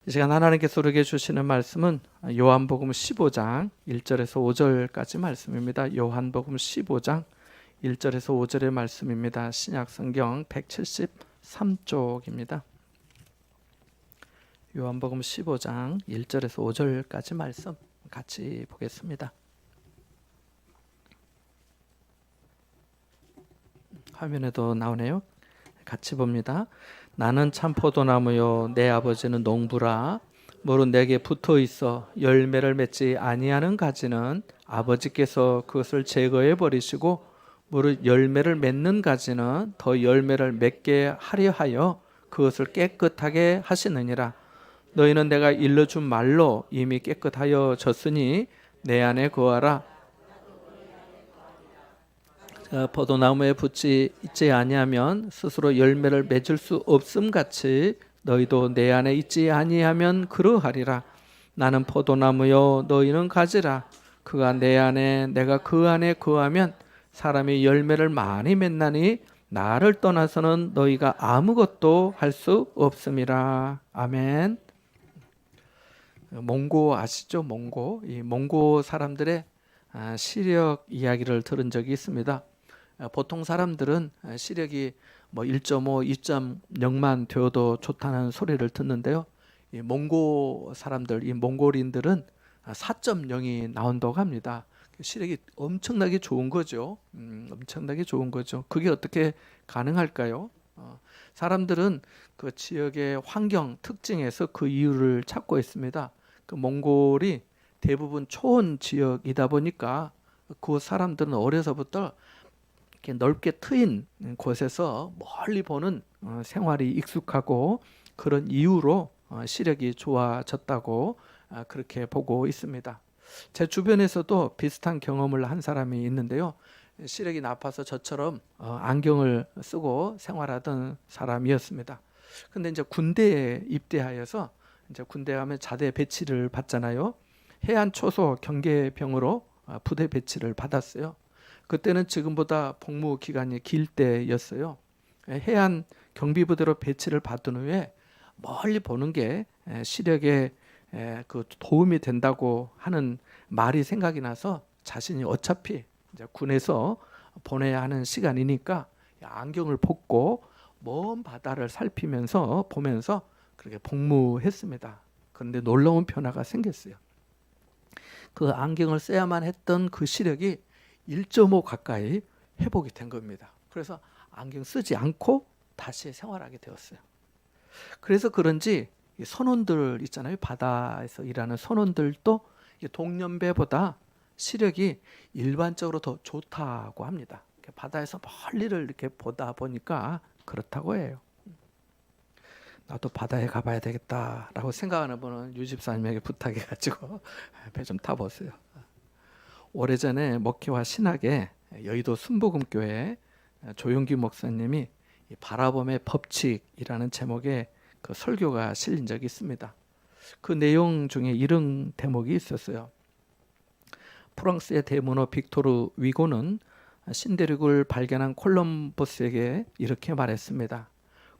이 시간 하나님께서 우리에게 주시는 말씀은 요한복음 15장 1절에서 5절까지 말씀입니다. 요한복음 15장 1절에서 5절의 말씀입니다. 신약성경 173쪽입니다. 요한복음 15장 1절에서 5절까지 말씀 같이 보겠습니다. 화면에도 나오네요. 같이 봅니다. 나는 참 포도나무요 내 아버지는 농부라. 무릇 내게 붙어 있어 열매를 맺지 아니하는 가지는 아버지께서 그것을 제거해 버리시고 무릇 열매를 맺는 가지는 더 열매를 맺게 하려 하여 그것을 깨끗하게 하시느니라. 너희는 내가 일러준 말로 이미 깨끗하여 졌으니 내 안에 거하라. 포도나무에 붙지 있지 아니하면 스스로 열매를 맺을 수 없음 같이 너희도 내 안에 있지 아니하면 그러하리라. 나는 포도나무요 너희는 가지라. 그가 내 안에 내가 그 안에 거하면 사람이 열매를 많이 맺나니 나를 떠나서는 너희가 아무것도 할 수 없음이라. 아멘. 몽고 아시죠? 몽고. 이 몽고 사람들의 시력 이야기를 들은 적이 있습니다. 보통 사람들은 시력이 1.5, 2.0만 되어도 좋다는 소리를 듣는데요. 이 몽고 사람들, 이 몽골인들은 4.0이 나온다고 합니다. 시력이 엄청나게 좋은 거죠. 엄청나게 좋은 거죠. 그게 어떻게 가능할까요? 사람들은 그 지역의 환경 특징에서 그 이유를 찾고 있습니다. 그 몽골이 대부분 초원 지역이다 보니까 그 사람들은 어려서부터 이렇게 넓게 트인 곳에서 멀리 보는 생활이 익숙하고 그런 이유로 시력이 좋아졌다고 그렇게 보고 있습니다. 제 주변에서도 비슷한 경험을 한 사람이 있는데요. 시력이 나빠서 저처럼 안경을 쓰고 생활하던 사람이었습니다. 근데 이제 군대에 입대하여서 이제 군대 가면 자대 배치를 받잖아요. 해안 초소 경계병으로 부대 배치를 받았어요. 그때는 지금보다 복무 기간이 길 때였어요. 해안 경비부대로 배치를 받은 후에 멀리 보는 게 시력에 그 도움이 된다고 하는 말이 생각이 나서 자신이 어차피 이제 군에서 보내야 하는 시간이니까 안경을 벗고 먼 바다를 살피면서 보면서 그렇게 복무했습니다. 그런데 놀라운 변화가 생겼어요. 그 안경을 써야만 했던 그 시력이 1.5 가까이 회복이 된 겁니다. 그래서 안경 쓰지 않고 다시 생활하게 되었어요. 그래서 그런지 선원들 있잖아요. 바다에서 일하는 선원들도 동년배보다 시력이 일반적으로 더 좋다고 합니다. 바다에서 멀리를 이렇게 보다 보니까 그렇다고 해요. 나도 바다에 가봐야 되겠다라고 생각하는 분은 유집사님에게 부탁해가지고 배 좀 타보세요. 오래전에 먹기와 신학에 여의도 순복음교회 조용기 목사님이 바라봄의 법칙이라는 제목의 그 설교가 실린 적이 있습니다. 그 내용 중에 이런 대목이 있었어요. 프랑스의 대문호 빅토르 위고는 신대륙을 발견한 콜럼버스에게 이렇게 말했습니다.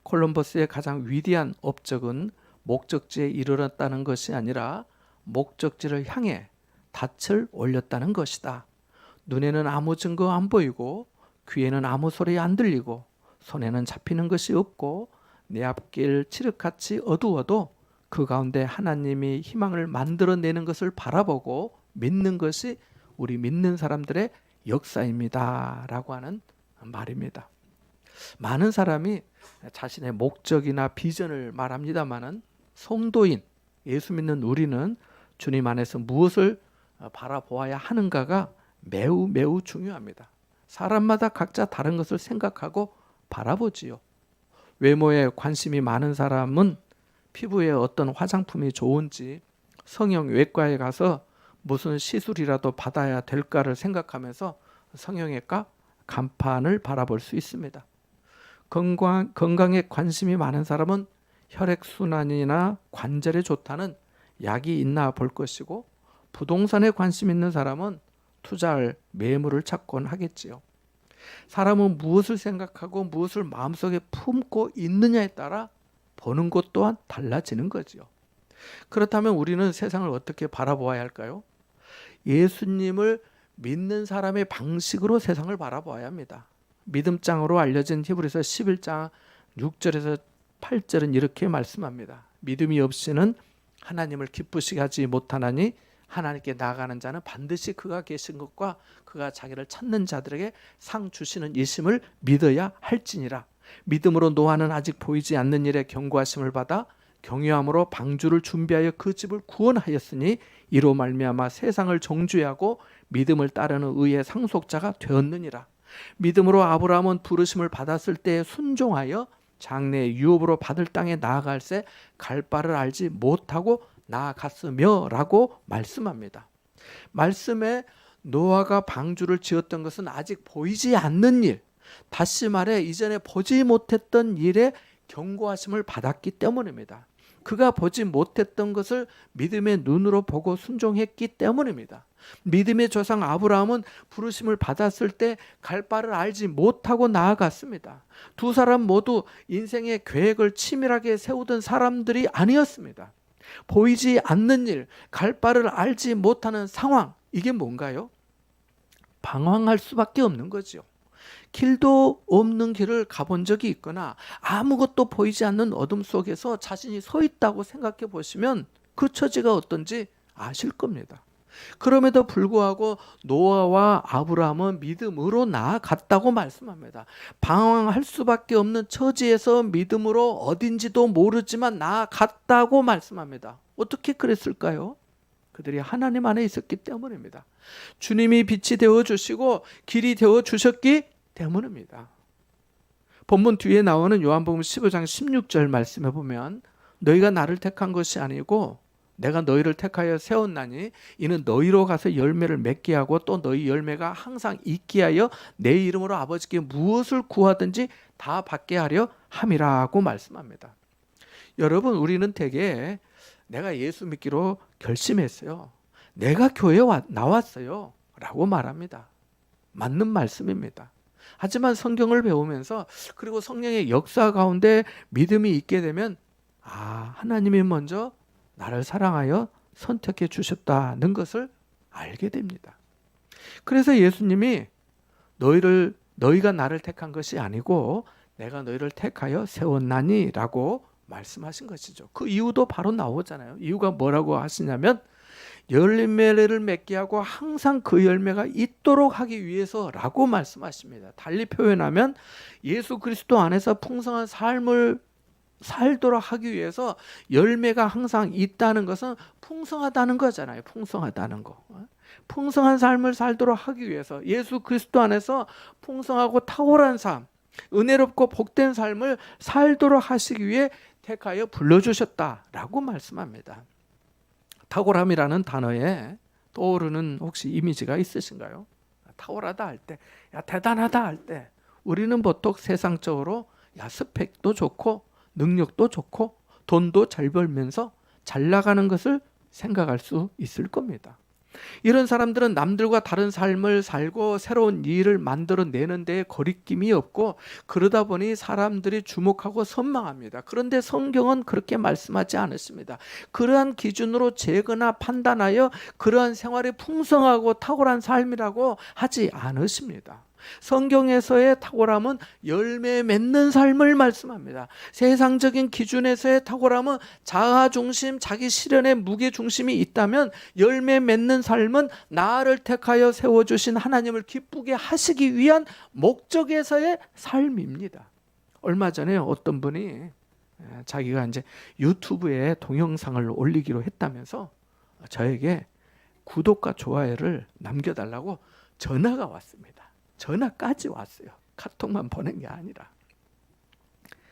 콜럼버스의 가장 위대한 업적은 목적지에 이르렀다는 것이 아니라 목적지를 향해 닻을 올렸다는 것이다. 눈에는 아무 증거 안 보이고 귀에는 아무 소리 안 들리고 손에는 잡히는 것이 없고 내 앞길 칠흑같이 어두워도 그 가운데 하나님이 희망을 만들어내는 것을 바라보고 믿는 것이 우리 믿는 사람들의 역사입니다. 라고 하는 말입니다. 많은 사람이 자신의 목적이나 비전을 말합니다마는 성도인, 예수 믿는 우리는 주님 안에서 무엇을 바라보아야 하는가가 매우 매우 중요합니다. 사람마다 각자 다른 것을 생각하고 바라보지요. 외모에 관심이 많은 사람은 피부에 어떤 화장품이 좋은지 성형외과에 가서 무슨 시술이라도 받아야 될까를 생각하면서 성형외과 간판을 바라볼 수 있습니다. 건강에 관심이 많은 사람은 혈액순환이나 관절에 좋다는 약이 있나 볼 것이고 부동산에 관심 있는 사람은 투자할 매물을 찾곤 하겠지요. 사람은 무엇을 생각하고 무엇을 마음속에 품고 있느냐에 따라 보는 것 또한 달라지는 거지요. 그렇다면 우리는 세상을 어떻게 바라보아야 할까요? 예수님을 믿는 사람의 방식으로 세상을 바라보아야 합니다. 믿음장으로 알려진 히브리서 11장 6절에서 8절은 이렇게 말씀합니다. 믿음이 없이는 하나님을 기쁘시게 하지 못하나니 하나님께 나아가는 자는 반드시 그가 계신 것과 그가 자기를 찾는 자들에게 상 주시는 이심을 믿어야 할지니라. 믿음으로 노아는 아직 보이지 않는 일에 경고하심을 받아 경유함으로 방주를 준비하여 그 집을 구원하였으니 이로 말미암아 세상을 정죄하고 믿음을 따르는 의의 상속자가 되었느니라. 믿음으로 아브라함은 부르심을 받았을 때에 순종하여 장래의 유업으로 받을 땅에 나아갈새 갈 바를 알지 못하고 나아갔으며 라고 말씀합니다. 말씀에 노아가 방주를 지었던 것은 아직 보이지 않는 일, 다시 말해 이전에 보지 못했던 일에 경고하심을 받았기 때문입니다. 그가 보지 못했던 것을 믿음의 눈으로 보고 순종했기 때문입니다. 믿음의 조상 아브라함은 부르심을 받았을 때 갈 바를 알지 못하고 나아갔습니다. 두 사람 모두 인생의 계획을 치밀하게 세우던 사람들이 아니었습니다. 보이지 않는 일, 갈 바를 알지 못하는 상황, 이게 뭔가요? 방황할 수밖에 없는 거죠. 길도 없는 길을 가본 적이 있거나 아무것도 보이지 않는 어둠 속에서 자신이 서 있다고 생각해 보시면 그 처지가 어떤지 아실 겁니다. 그럼에도 불구하고 노아와 아브라함은 믿음으로 나아갔다고 말씀합니다. 방황할 수밖에 없는 처지에서 믿음으로 어딘지도 모르지만 나아갔다고 말씀합니다. 어떻게 그랬을까요? 그들이 하나님 안에 있었기 때문입니다. 주님이 빛이 되어주시고 길이 되어주셨기 때문입니다. 본문 뒤에 나오는 요한복음 15장 16절 말씀에 보면 너희가 나를 택한 것이 아니고 내가 너희를 택하여 세웠나니 이는 너희로 가서 열매를 맺게 하고 또 너희 열매가 항상 있게 하여 내 이름으로 아버지께 무엇을 구하든지 다 받게 하려 함이라고 말씀합니다. 여러분, 우리는 대개 내가 예수 믿기로 결심했어요, 내가 교회에 나왔어요 라고 말합니다. 맞는 말씀입니다. 하지만 성경을 배우면서 그리고 성령의 역사 가운데 믿음이 있게 되면 하나님이 먼저 나를 사랑하여 선택해 주셨다는 것을 알게 됩니다. 그래서 예수님이 너희가 나를 택한 것이 아니고 내가 너희를 택하여 세웠나니 라고 말씀하신 것이죠. 그 이유도 바로 나오잖아요. 이유가 뭐라고 하시냐면 열매를 맺게 하고 항상 그 열매가 있도록 하기 위해서라고 말씀하십니다. 달리 표현하면 예수 그리스도 안에서 풍성한 삶을 살도록 하기 위해서 열매가 항상 있다는 것은 풍성하다는 거잖아요. 풍성하다는 거. 풍성한 삶을 살도록 하기 위해서 예수 그리스도 안에서 풍성하고 탁월한 삶, 은혜롭고 복된 삶을 살도록 하시기 위해 택하여 불러주셨다라고 말씀합니다. 탁월함이라는 단어에 떠오르는 혹시 이미지가 있으신가요? 탁월하다 할 때, 대단하다 할 때 우리는 보통 세상적으로 스펙도 좋고 능력도 좋고 돈도 잘 벌면서 잘 나가는 것을 생각할 수 있을 겁니다. 이런 사람들은 남들과 다른 삶을 살고 새로운 일을 만들어내는 데에 거리낌이 없고 그러다 보니 사람들이 주목하고 선망합니다. 그런데 성경은 그렇게 말씀하지 않았습니다. 그러한 기준으로 재거나 판단하여 그러한 생활이 풍성하고 탁월한 삶이라고 하지 않으십니다. 성경에서의 탁월함은 열매 맺는 삶을 말씀합니다. 세상적인 기준에서의 탁월함은 자아 중심, 자기 실현의 무게 중심이 있다면 열매 맺는 삶은 나를 택하여 세워주신 하나님을 기쁘게 하시기 위한 목적에서의 삶입니다. 얼마 전에 어떤 분이 자기가 이제 유튜브에 동영상을 올리기로 했다면서 저에게 구독과 좋아요를 남겨달라고 전화가 왔습니다. 전화까지 왔어요. 카톡만 보낸 게 아니라.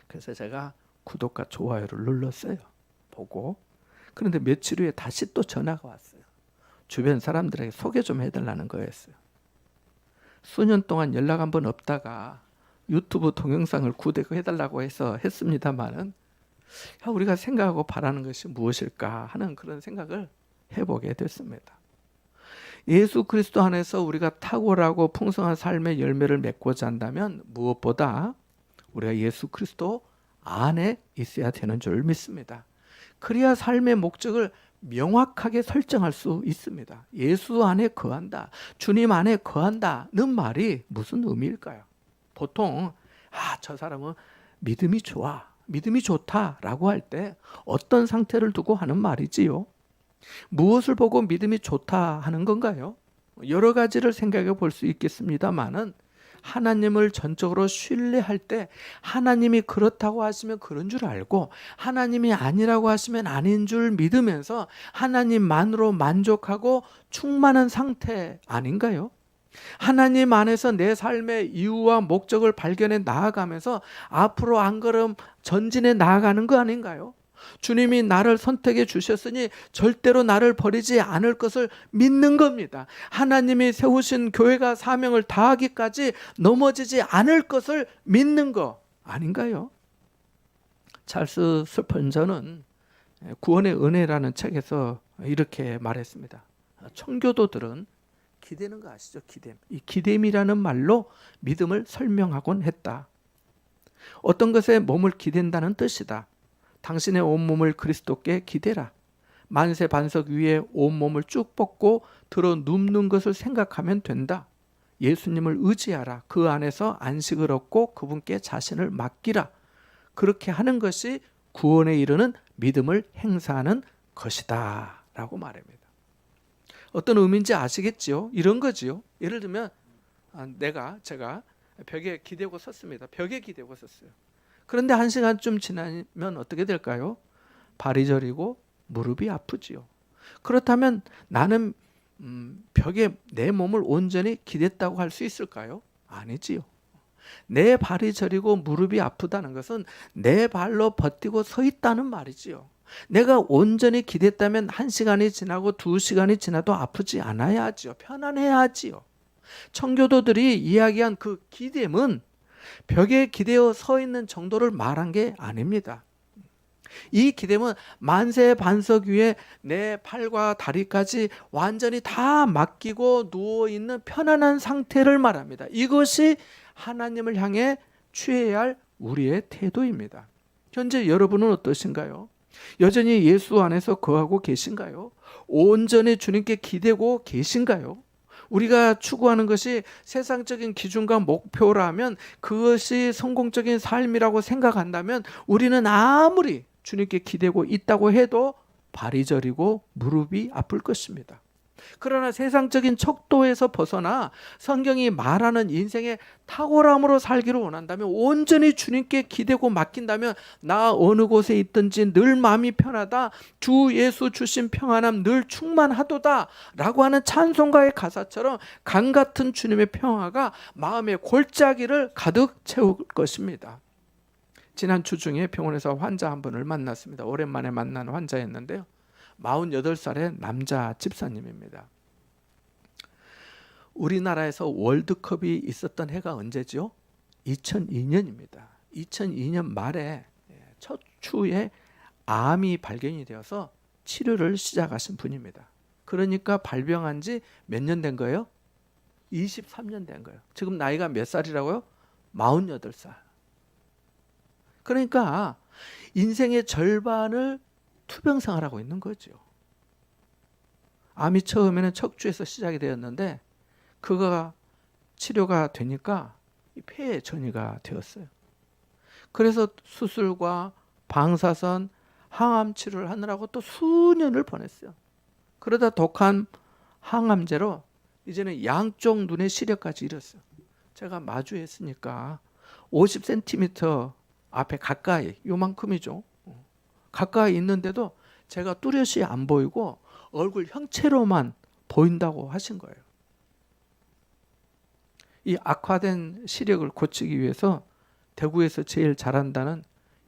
그래서 제가 구독과 좋아요를 눌렀어요. 보고. 그런데 며칠 후에 다시 또 전화가 왔어요. 주변 사람들에게 소개 좀 해달라는 거였어요. 수년 동안 연락 한 번 없다가 유튜브 동영상을 구독해달라고 해서 했습니다만은 우리가 생각하고 바라는 것이 무엇일까 하는 그런 생각을 해보게 됐습니다. 예수 그리스도 안에서 우리가 탁월하고 풍성한 삶의 열매를 맺고자 한다면 무엇보다 우리가 예수 그리스도 안에 있어야 되는 줄 믿습니다. 그래야 삶의 목적을 명확하게 설정할 수 있습니다. 예수 안에 거한다, 주님 안에 거한다는 말이 무슨 의미일까요? 보통 저 사람은 믿음이 좋아, 믿음이 좋다라고 할 때 어떤 상태를 두고 하는 말이지요? 무엇을 보고 믿음이 좋다 하는 건가요? 여러 가지를 생각해 볼 수 있겠습니다만은 하나님을 전적으로 신뢰할 때 하나님이 그렇다고 하시면 그런 줄 알고 하나님이 아니라고 하시면 아닌 줄 믿으면서 하나님만으로 만족하고 충만한 상태 아닌가요? 하나님 안에서 내 삶의 이유와 목적을 발견해 나아가면서 앞으로 한 걸음 전진해 나아가는 거 아닌가요? 주님이 나를 선택해 주셨으니 절대로 나를 버리지 않을 것을 믿는 겁니다. 하나님이 세우신 교회가 사명을 다하기까지 넘어지지 않을 것을 믿는 거 아닌가요? 찰스 스펀저는 구원의 은혜라는 책에서 이렇게 말했습니다. 청교도들은 기대는 거 아시죠? 기댐. 이 기댐이라는 말로 믿음을 설명하곤 했다. 어떤 것에 몸을 기댄다는 뜻이다. 당신의 온몸을 그리스도께 기대라. 만세 반석 위에 온몸을 쭉 뻗고 들어 눕는 것을 생각하면 된다. 예수님을 의지하라. 그 안에서 안식을 얻고 그분께 자신을 맡기라. 그렇게 하는 것이 구원에 이르는 믿음을 행사하는 것이다 라고 말합니다. 어떤 의미인지 아시겠지요? 이런 거지요. 예를 들면 제가 벽에 기대고 섰습니다. 벽에 기대고 섰어요. 그런데 1시간쯤 지나면 어떻게 될까요? 발이 저리고 무릎이 아프지요. 그렇다면 나는 벽에 내 몸을 온전히 기댔다고 할 수 있을까요? 아니지요. 내 발이 저리고 무릎이 아프다는 것은 내 발로 버티고 서 있다는 말이지요. 내가 온전히 기댔다면 1시간이 지나고 2시간이 지나도 아프지 않아야 하지요. 편안해야 하지요. 청교도들이 이야기한 그 기댐은 벽에 기대어 서 있는 정도를 말한 게 아닙니다. 이 기댐은 만세 반석 위에 내 팔과 다리까지 완전히 다 맡기고 누워있는 편안한 상태를 말합니다. 이것이 하나님을 향해 취해야 할 우리의 태도입니다. 현재 여러분은 어떠신가요? 여전히 예수 안에서 거하고 계신가요? 온전히 주님께 기대고 계신가요? 우리가 추구하는 것이 세상적인 기준과 목표라면 그것이 성공적인 삶이라고 생각한다면 우리는 아무리 주님께 기대고 있다고 해도 발이 저리고 무릎이 아플 것입니다. 그러나 세상적인 척도에서 벗어나 성경이 말하는 인생의 탁월함으로 살기를 원한다면 온전히 주님께 기대고 맡긴다면 나 어느 곳에 있든지 늘 마음이 편하다. 주 예수 주신 평안함 늘 충만하도다 라고 하는 찬송가의 가사처럼 강같은 주님의 평화가 마음의 골짜기를 가득 채울 것입니다. 지난 주 중에 병원에서 환자 한 분을 만났습니다. 오랜만에 만난 환자였는데요. 48살의 남자 집사님입니다. 우리나라에서 월드컵이 있었던 해가 언제죠? 2002년입니다. 2002년 말에 첫 추에 암이 발견이 되어서 치료를 시작하신 분입니다. 그러니까 발병한 지 몇 년 된 거예요? 23년 된 거예요. 지금 나이가 몇 살이라고요? 48살. 그러니까 인생의 절반을 투병생활하고 있는 거죠. 암이 처음에는 척추에서 시작이 되었는데 그거가 치료가 되니까 폐에 전이가 되었어요. 그래서 수술과 방사선, 항암 치료를 하느라고 또 수년을 보냈어요. 그러다 독한 항암제로 이제는 양쪽 눈의 시력까지 잃었어요. 제가 마주했으니까 50cm 앞에 가까이 요만큼이죠. 가까이 있는데도 제가 뚜렷이 안 보이고 얼굴 형체로만 보인다고 하신 거예요. 이 악화된 시력을 고치기 위해서 대구에서 제일 잘한다는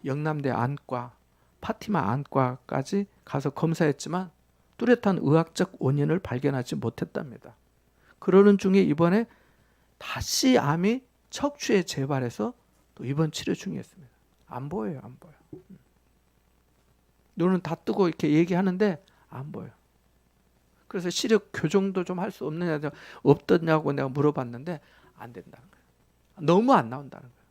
영남대 안과, 파티마 안과까지 가서 검사했지만 뚜렷한 의학적 원인을 발견하지 못했답니다. 그러는 중에 이번에 다시 암이 척추에 재발해서 또 입원 치료 중이었습니다. 안 보여요, 안 보여. 눈은 다 뜨고 이렇게 얘기하는데 안 보여. 그래서 시력 교정도 좀 할 수 없느냐, 없더냐고 내가 물어봤는데 안 된다는 거예요. 너무 안 나온다는 거예요.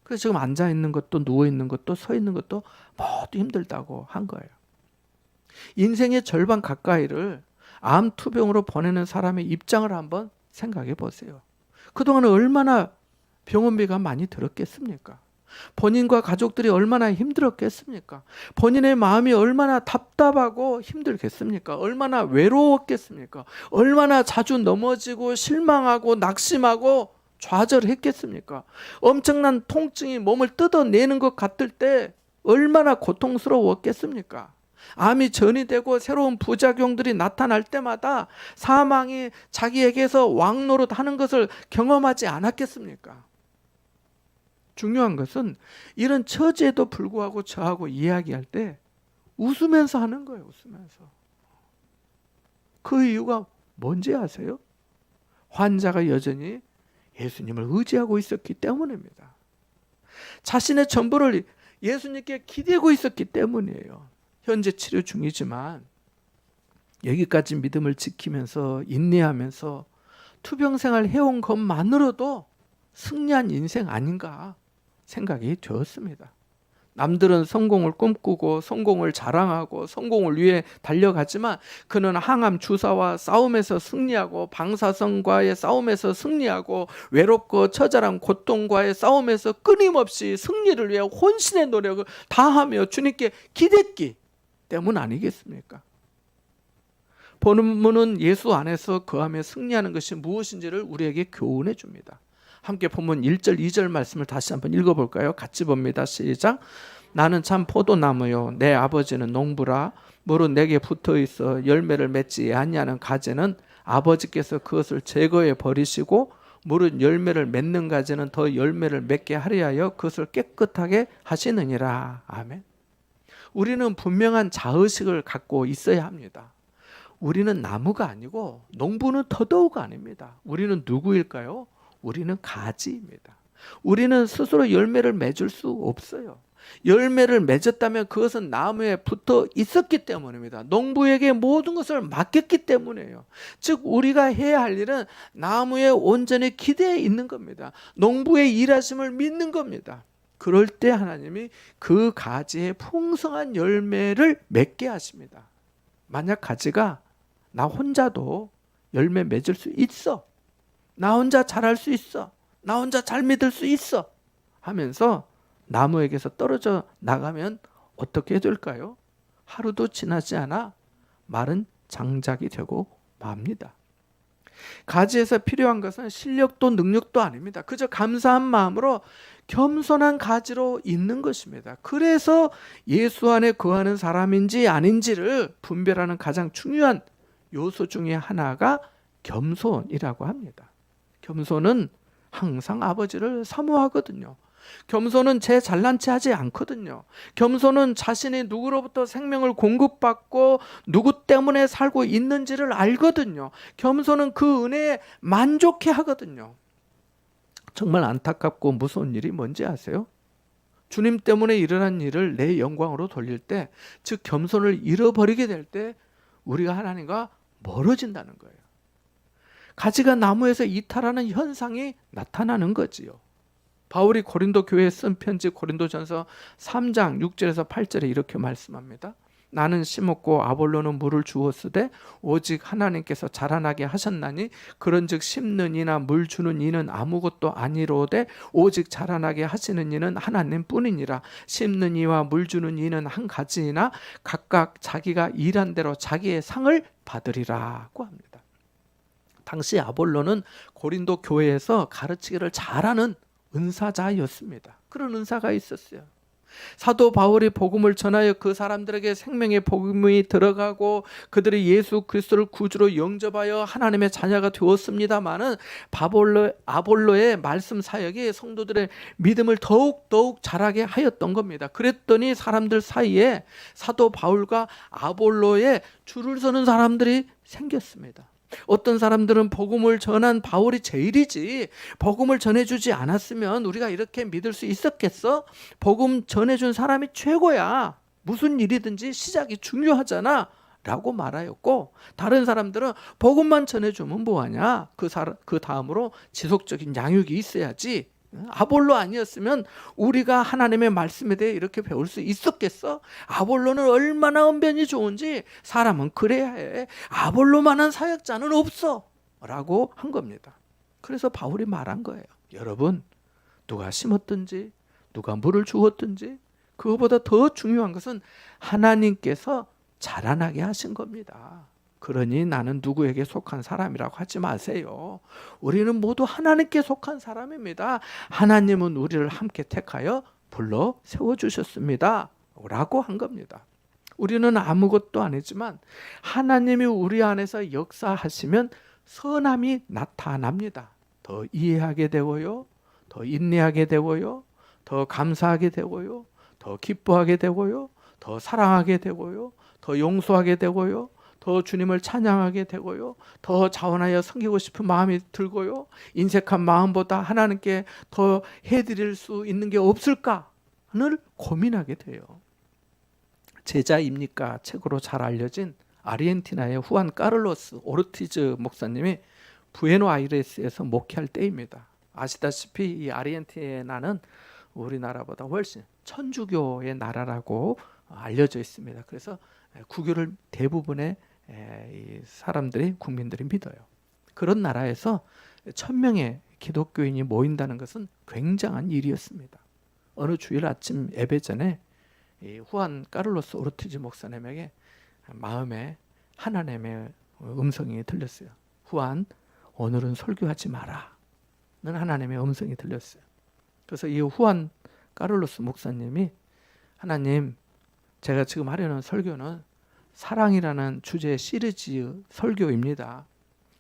그래서 지금 앉아 있는 것도 누워 있는 것도 서 있는 것도 모두 힘들다고 한 거예요. 인생의 절반 가까이를 암 투병으로 보내는 사람의 입장을 한번 생각해 보세요. 그동안은 얼마나 병원비가 많이 들었겠습니까? 본인과 가족들이 얼마나 힘들었겠습니까? 본인의 마음이 얼마나 답답하고 힘들겠습니까? 얼마나 외로웠겠습니까? 얼마나 자주 넘어지고 실망하고 낙심하고 좌절했겠습니까? 엄청난 통증이 몸을 뜯어내는 것 같을 때 얼마나 고통스러웠겠습니까? 암이 전이되고 새로운 부작용들이 나타날 때마다 사망이 자기에게서 왕노릇하는 것을 경험하지 않았겠습니까? 중요한 것은 이런 처지에도 불구하고 저하고 이야기할 때 웃으면서 하는 거예요. 웃으면서. 그 이유가 뭔지 아세요? 환자가 여전히 예수님을 의지하고 있었기 때문입니다. 자신의 전부를 예수님께 기대고 있었기 때문이에요. 현재 치료 중이지만 여기까지 믿음을 지키면서 인내하면서 투병생활 해온 것만으로도 승리한 인생 아닌가 생각이 되었습니다. 남들은 성공을 꿈꾸고 성공을 자랑하고 성공을 위해 달려가지만 그는 항암 주사와 싸움에서 승리하고 방사선과의 싸움에서 승리하고 외롭고 처절한 고통과의 싸움에서 끊임없이 승리를 위해 혼신의 노력을 다하며 주님께 기댔기 때문 아니겠습니까? 본문은 예수 안에서 거하며 승리하는 것이 무엇인지를 우리에게 교훈해 줍니다. 함께 본문 1절 2절 말씀을 다시 한번 읽어볼까요? 같이 봅니다. 시작. 나는 참 포도나무요 내 아버지는 농부라. 무릇 내게 붙어있어 열매를 맺지 아니하는 가지는 아버지께서 그것을 제거해 버리시고 무릇 열매를 맺는 가지는 더 열매를 맺게 하려 하여 그것을 깨끗하게 하시느니라. 아멘. 우리는 분명한 자의식을 갖고 있어야 합니다. 우리는 나무가 아니고 농부는 더더욱 아닙니다. 우리는 누구일까요? 우리는 가지입니다. 우리는 스스로 열매를 맺을 수 없어요. 열매를 맺었다면 그것은 나무에 붙어 있었기 때문입니다. 농부에게 모든 것을 맡겼기 때문이에요. 즉 우리가 해야 할 일은 나무에 온전히 기대해 있는 겁니다. 농부의 일하심을 믿는 겁니다. 그럴 때 하나님이 그 가지에 풍성한 열매를 맺게 하십니다. 만약 가지가 나 혼자도 열매 맺을 수 있어, 나 혼자 잘할 수 있어, 나 혼자 잘 믿을 수 있어 하면서 나무에게서 떨어져 나가면 어떻게 될까요? 하루도 지나지 않아 마른 장작이 되고 맙니다. 가지에서 필요한 것은 실력도 능력도 아닙니다. 그저 감사한 마음으로 겸손한 가지로 있는 것입니다. 그래서 예수 안에 거하는 사람인지 아닌지를 분별하는 가장 중요한 요소 중에 하나가 겸손이라고 합니다. 겸손은 항상 아버지를 사모하거든요. 겸손은 제 잘난 체 하지 않거든요. 겸손은 자신이 누구로부터 생명을 공급받고 누구 때문에 살고 있는지를 알거든요. 겸손은 그 은혜에 만족해 하거든요. 정말 안타깝고 무서운 일이 뭔지 아세요? 주님 때문에 일어난 일을 내 영광으로 돌릴 때, 즉 겸손을 잃어버리게 될 때 우리가 하나님과 멀어진다는 거예요. 가지가 나무에서 이탈하는 현상이 나타나는 거지요. 바울이 고린도 교회에 쓴 편지 고린도전서 3장 6절에서 8절에 이렇게 말씀합니다. 나는 심었고 아볼로는 물을 주었으되 오직 하나님께서 자라나게 하셨나니 그런즉 심는 이나 물 주는 이는 아무것도 아니로되 오직 자라나게 하시는 이는 하나님뿐이니라. 심는 이와 물 주는 이는 한 가지이나 각각 자기가 일한 대로 자기의 상을 받으리라고 합니다. 당시 아볼로는 고린도 교회에서 가르치기를 잘하는 은사자였습니다. 그런 은사가 있었어요. 사도 바울이 복음을 전하여 그 사람들에게 생명의 복음이 들어가고 그들이 예수 그리스도를 구주로 영접하여 하나님의 자녀가 되었습니다마는 아볼로의 말씀 사역이 성도들의 믿음을 더욱 자라게 하였던 겁니다. 그랬더니 사람들 사이에 사도 바울과 아볼로의 줄을 서는 사람들이 생겼습니다. 어떤 사람들은 복음을 전한 바울이 제일이지, 복음을 전해주지 않았으면 우리가 이렇게 믿을 수 있었겠어? 복음 전해준 사람이 최고야. 무슨 일이든지 시작이 중요하잖아 라고 말하였고, 다른 사람들은 복음만 전해주면 뭐하냐, 그 다음으로 지속적인 양육이 있어야지 아볼로 아니었으면 우리가 하나님의 말씀에 대해 이렇게 배울 수 있었겠어? 아볼로는 얼마나 언변이 좋은지 사람은 그래야 해. 아볼로만한 사역자는 없어 라고 한 겁니다. 그래서 바울이 말한 거예요. 여러분, 누가 심었든지 누가 물을 주었든지 그거보다 더 중요한 것은 하나님께서 자라나게 하신 겁니다. 그러니 나는 누구에게 속한 사람이라고 하지 마세요. 우리는 모두 하나님께 속한 사람입니다. 하나님은 우리를 함께 택하여 불러 세워주셨습니다 라고 한 겁니다. 우리는 아무것도 아니지만 하나님이 우리 안에서 역사하시면 선함이 나타납니다. 더 이해하게 되고요, 더 인내하게 되고요, 더 감사하게 되고요, 더 기뻐하게 되고요, 더 사랑하게 되고요, 더 용서하게 되고요, 더 주님을 찬양하게 되고요, 더 자원하여 섬기고 싶은 마음이 들고요, 인색한 마음보다 하나님께 더 해드릴 수 있는 게 없을까를 고민하게 돼요. 제자입니까? 책으로 잘 알려진 아르헨티나의 후안 까를로스 오르티즈 목사님이 부에노아이레스에서 목회할 때입니다. 아시다시피 이 아르헨티나는 우리나라보다 훨씬 천주교의 나라라고 알려져 있습니다. 그래서 구교를 대부분의 사람들이 국민들이 믿어요. 그런 나라에서 1000명의 기독교인이 모인다는 것은 굉장한 일이었습니다. 어느 주일 아침 예배 전에 이 후안 까를로스 오르티즈 목사님에게 마음에 하나님의 음성이 들렸어요. 후안, 오늘은 설교하지 마라. 는 하나님의 음성이 들렸어요. 그래서 이 후안 까를로스 목사님이 하나님, 제가 지금 하려는 설교는 사랑이라는 주제의 시리즈 설교입니다.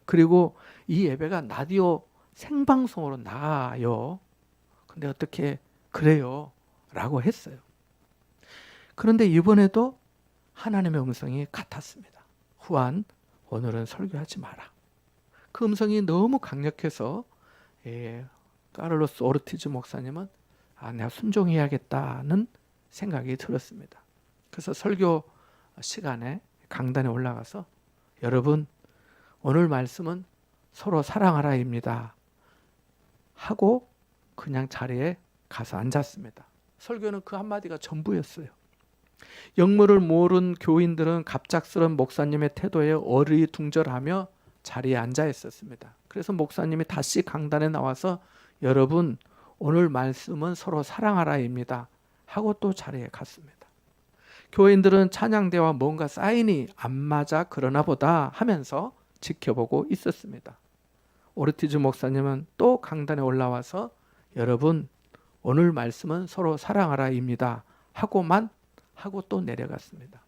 그리고 이 예배가 라디오 생방송으로 나가요. 근데 어떻게 그래요? 라고 했어요. 그런데 이번에도 하나님의 음성이 같았습니다. 후안, 오늘은 설교하지 마라. 그 음성이 너무 강력해서 까를로스 오르티즈 목사님은 내가 순종해야겠다는 생각이 들었습니다. 그래서 설교 시간에 강단에 올라가서 여러분, 오늘 말씀은 서로 사랑하라입니다 하고 그냥 자리에 가서 앉았습니다. 설교는 그 한마디가 전부였어요. 영문을 모르는 교인들은 갑작스런 목사님의 태도에 어리둥절하며 자리에 앉아 있었습니다. 그래서 목사님이 다시 강단에 나와서 여러분, 오늘 말씀은 서로 사랑하라입니다 하고 또 자리에 갔습니다. 교인들은 찬양대와 뭔가 사인이 안 맞아 그러나 보다 하면서 지켜보고 있었습니다. 오르티즈 목사님은 또 강단에 올라와서 여러분, 오늘 말씀은 서로 사랑하라입니다 하고만 하고 또 내려갔습니다.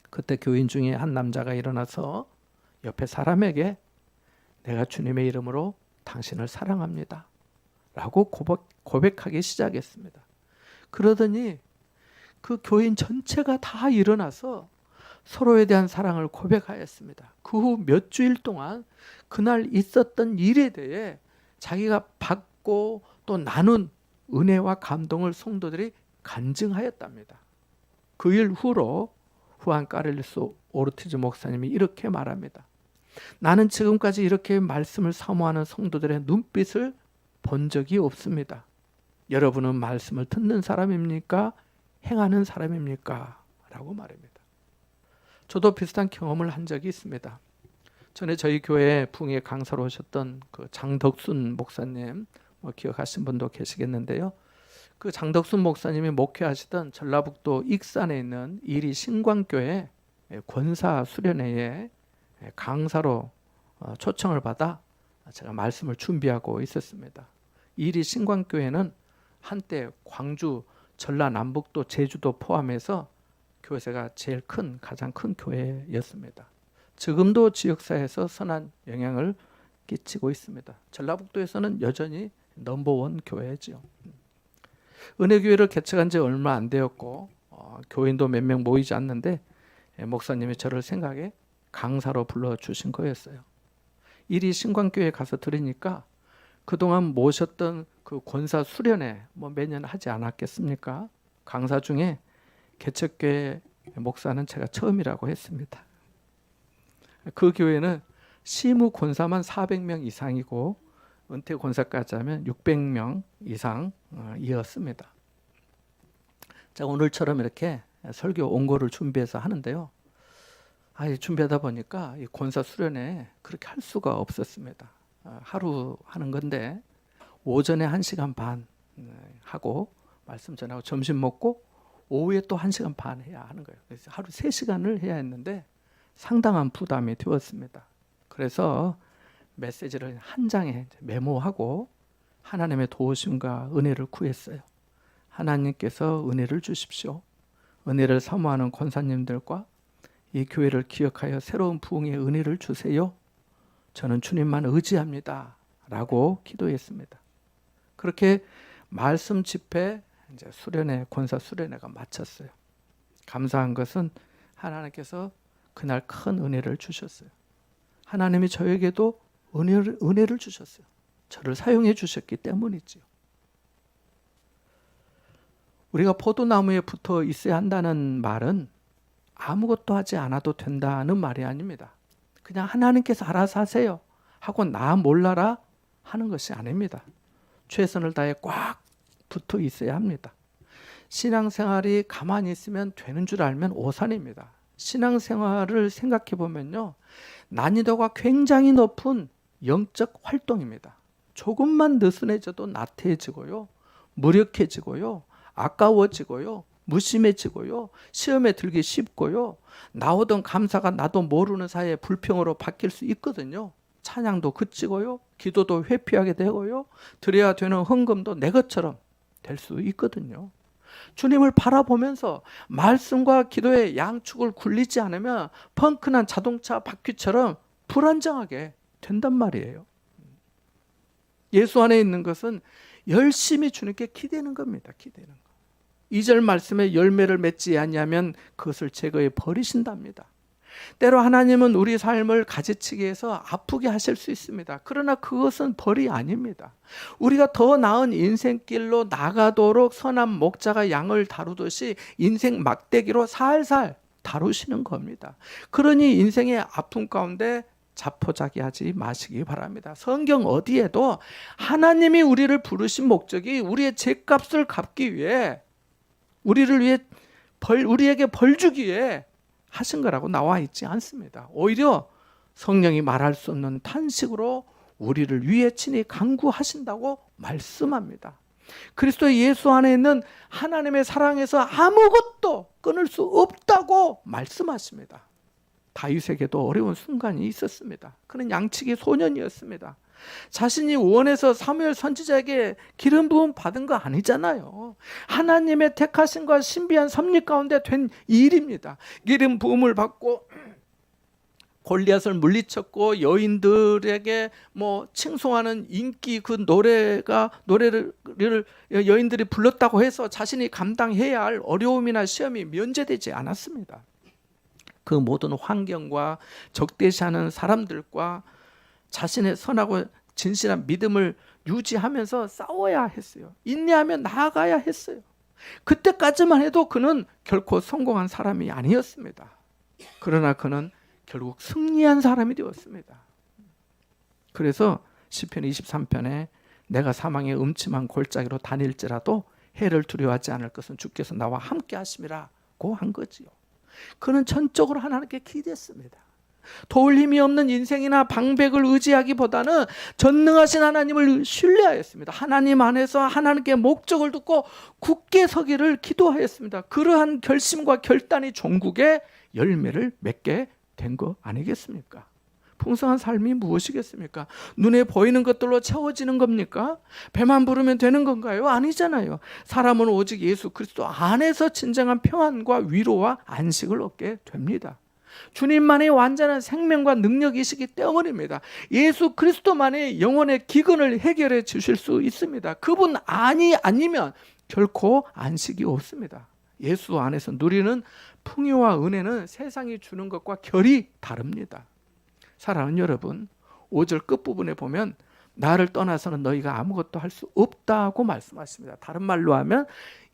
그때 교인 중에 한 남자가 일어나서 옆에 사람에게 내가 주님의 이름으로 당신을 사랑합니다 라고 고백하기 시작했습니다. 그러더니 그 교인 전체가 다 일어나서 서로에 대한 사랑을 고백하였습니다. 그 후 몇 주일 동안 그날 있었던 일에 대해 자기가 받고 또 나눈 은혜와 감동을 성도들이 간증하였답니다. 그 일 후로 후안 까를로스 오르티즈 목사님이 이렇게 말합니다. 나는 지금까지 이렇게 말씀을 사모하는 성도들의 눈빛을 본 적이 없습니다. 여러분은 말씀을 듣는 사람입니까? 행하는 사람입니까? 라고 말합니다. 저도 비슷한 경험을 한 적이 있습니다. 전에 저희 교회 부흥회 강사로 오셨던 그 장덕순 목사님 기억하신 분도 계시겠는데요. 그 장덕순 목사님이 목회하시던 전라북도 익산에 있는 이리 신광교회 권사 수련회에 강사로 초청을 받아 제가 말씀을 준비하고 있었습니다. 이리 신광교회는 한때 광주, 전라남북도, 제주도 포함해서 교회가 제일 가장 큰 교회였습니다. 지금도 지역사회에서 선한 영향을 끼치고 있습니다. 전라북도에서는 여전히 넘버원 교회지요. 은혜교회를 개척한 지 얼마 안 되었고 교인도 몇 명 모이지 않는데 목사님이 저를 생각에 강사로 불러주신 거였어요. 이리 신광교회에 가서 들으니까 그동안 모셨던 그 권사 수련회 매년 하지 않았겠습니까? 강사 중에 개척교회 목사는 제가 처음이라고 했습니다. 그 교회는 시무 권사만 400명 이상이고 은퇴 권사까지 하면 600명 이상 이었습니다. 자, 오늘처럼 이렇게 설교 원고를 준비해서 하는데요. 준비하다 보니까 이 권사 수련회 그렇게 할 수가 없었습니다. 하루 하는 건데 오전에 1시간 반 하고 말씀 전하고 점심 먹고 오후에 또 1시간 반 해야 하는 거예요. 그래서 하루 3시간을 해야 했는데 상당한 부담이 되었습니다. 그래서 메시지를 한 장에 메모하고 하나님의 도우심과 은혜를 구했어요. 하나님께서 은혜를 주십시오. 은혜를 사모하는 권사님들과 이 교회를 기억하여 새로운 부흥의 은혜를 주세요. 저는 주님만 의지합니다. 라고 기도했습니다. 그렇게 말씀 집회 이제 수련회, 권사 수련회가 마쳤어요. 감사한 것은 하나님께서 그날 큰 은혜를 주셨어요. 하나님이 저에게도 은혜를 주셨어요. 저를 사용해 주셨기 때문이지요. 우리가 포도나무에 붙어 있어야 한다는 말은 아무것도 하지 않아도 된다는 말이 아닙니다. 그냥 하나님께서 알아서 하세요 하고 나 몰라라 하는 것이 아닙니다. 최선을 다해 꽉 붙어 있어야 합니다. 신앙생활이 가만히 있으면 되는 줄 알면 오산입니다. 신앙생활을 생각해 보면요, 난이도가 굉장히 높은 영적 활동입니다. 조금만 느슨해져도 나태해지고요, 무력해지고요, 아까워지고요, 무심해지고요, 시험에 들기 쉽고요, 나오던 감사가 나도 모르는 사이에 불평으로 바뀔 수 있거든요. 찬양도 그치고요, 기도도 회피하게 되고요, 드려야 되는 헌금도 내 것처럼 될 수 있거든요. 주님을 바라보면서 말씀과 기도의 양축을 굴리지 않으면 펑크난 자동차 바퀴처럼 불안정하게 된단 말이에요. 예수 안에 있는 것은 열심히 주님께 기대는 겁니다. 기대는 거. 2절 말씀에 열매를 맺지 않냐면 그것을 제거해 버리신답니다. 때로 하나님은 우리 삶을 가지치기 위해서 아프게 하실 수 있습니다. 그러나 그것은 벌이 아닙니다. 우리가 더 나은 인생길로 나가도록 선한 목자가 양을 다루듯이 인생 막대기로 살살 다루시는 겁니다. 그러니 인생의 아픔 가운데 자포자기하지 마시기 바랍니다. 성경 어디에도 하나님이 우리를 부르신 목적이 우리의 죄값을 갚기 위해, 우리를 위해 우리에게 벌 주기 위해 하신 거라고 나와 있지 않습니다. 오히려 성령이 말할 수 없는 탄식으로 우리를 위해 친히 간구하신다고 말씀합니다. 그리스도 예수 안에 있는 하나님의 사랑에서 아무것도 끊을 수 없다고 말씀하십니다. 다윗에게도 어려운 순간이 있었습니다. 그는 양치기 소년이었습니다. 자신이 원해서 사무엘 선지자에게 기름 부음 받은 거 아니잖아요. 하나님의 택하심과 신비한 섭리 가운데 된 일입니다. 기름 부음을 받고 골리앗을 물리쳤고 여인들에게 칭송하는 인기 그 노래를 여인들이 불렀다고 해서 자신이 감당해야 할 어려움이나 시험이 면제되지 않았습니다. 그 모든 환경과 적대시하는 사람들과 자신의 선하고 진실한 믿음을 유지하면서 싸워야 했어요. 인내하며 나아가야 했어요. 그때까지만 해도 그는 결코 성공한 사람이 아니었습니다. 그러나 그는 결국 승리한 사람이 되었습니다. 그래서 시편 23편에 내가 사망의 음침한 골짜기로 다닐지라도 해를 두려워하지 않을 것은 주께서 나와 함께 하심이라고 한 거지요. 그는 전적으로 하나님께 기대했습니다. 도울 힘이 없는 인생이나 방백을 의지하기보다는 전능하신 하나님을 신뢰하였습니다. 하나님 안에서 하나님께 목적을 듣고 굳게 서기를 기도하였습니다. 그러한 결심과 결단이 종국에 열매를 맺게 된 거 아니겠습니까? 풍성한 삶이 무엇이겠습니까? 눈에 보이는 것들로 채워지는 겁니까? 배만 부르면 되는 건가요? 아니잖아요. 사람은 오직 예수 그리스도 안에서 진정한 평안과 위로와 안식을 얻게 됩니다. 주님만의 완전한 생명과 능력이시기 때문입니다. 예수 그리스도만의 영혼의 기근을 해결해 주실 수 있습니다. 그분 아니면 결코 안식이 없습니다. 예수 안에서 누리는 풍요와 은혜는 세상이 주는 것과 결이 다릅니다. 사랑하는 여러분, 5절 끝부분에 보면 나를 떠나서는 너희가 아무것도 할 수 없다고 말씀하십니다. 다른 말로 하면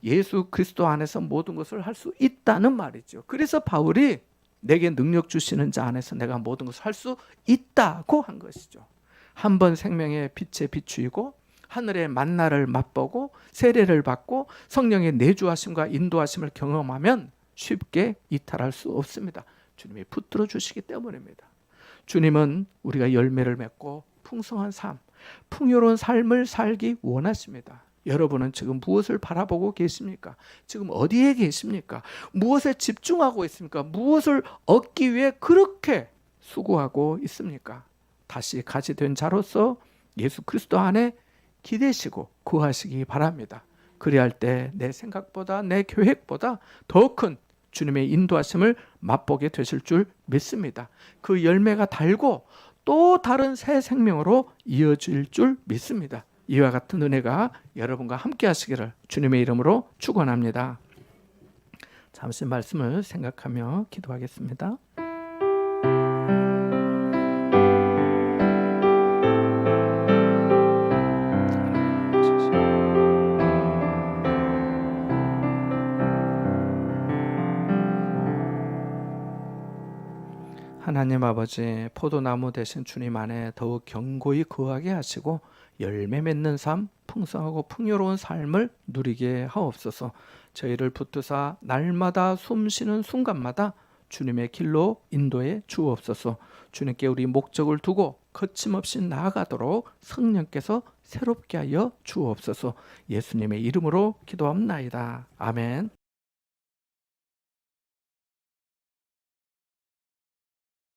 예수 그리스도 안에서 모든 것을 할 수 있다는 말이죠. 그래서 바울이 내게 능력 주시는 자 안에서 내가 모든 것을 할 수 있다고 한 것이죠. 한 번 생명의 빛에 비추이고 하늘의 만나를 맛보고 세례를 받고 성령의 내주하심과 인도하심을 경험하면 쉽게 이탈할 수 없습니다. 주님이 붙들어 주시기 때문입니다. 주님은 우리가 열매를 맺고 풍성한 삶, 풍요로운 삶을 살기 원하십니다. 여러분은 지금 무엇을 바라보고 계십니까? 지금 어디에 계십니까? 무엇에 집중하고 있습니까? 무엇을 얻기 위해 그렇게 수고하고 있습니까? 다시 가지 된 자로서 예수 그리스도 안에 기대시고 구하시기 바랍니다. 그리할 때 내 생각보다 내 계획보다 더 큰 주님의 인도하심을 맛보게 되실 줄 믿습니다. 그 열매가 달고 또 다른 새 생명으로 이어질 줄 믿습니다. 이와 같은 은혜가 여러분과 함께 하시기를 주님의 이름으로 축원합니다. 잠시 말씀을 생각하며 기도하겠습니다. 하나님 아버지, 포도나무 되신 주님 안에 더욱 견고히 거하게 하시고 열매 맺는 삶, 풍성하고 풍요로운 삶을 누리게 하옵소서. 저희를 붙드사 날마다 숨쉬는 순간마다 주님의 길로 인도해 주옵소서. 주님께 우리 목적을 두고 거침없이 나아가도록 성령께서 새롭게 하여 주옵소서. 예수님의 이름으로 기도합나이다. 아멘.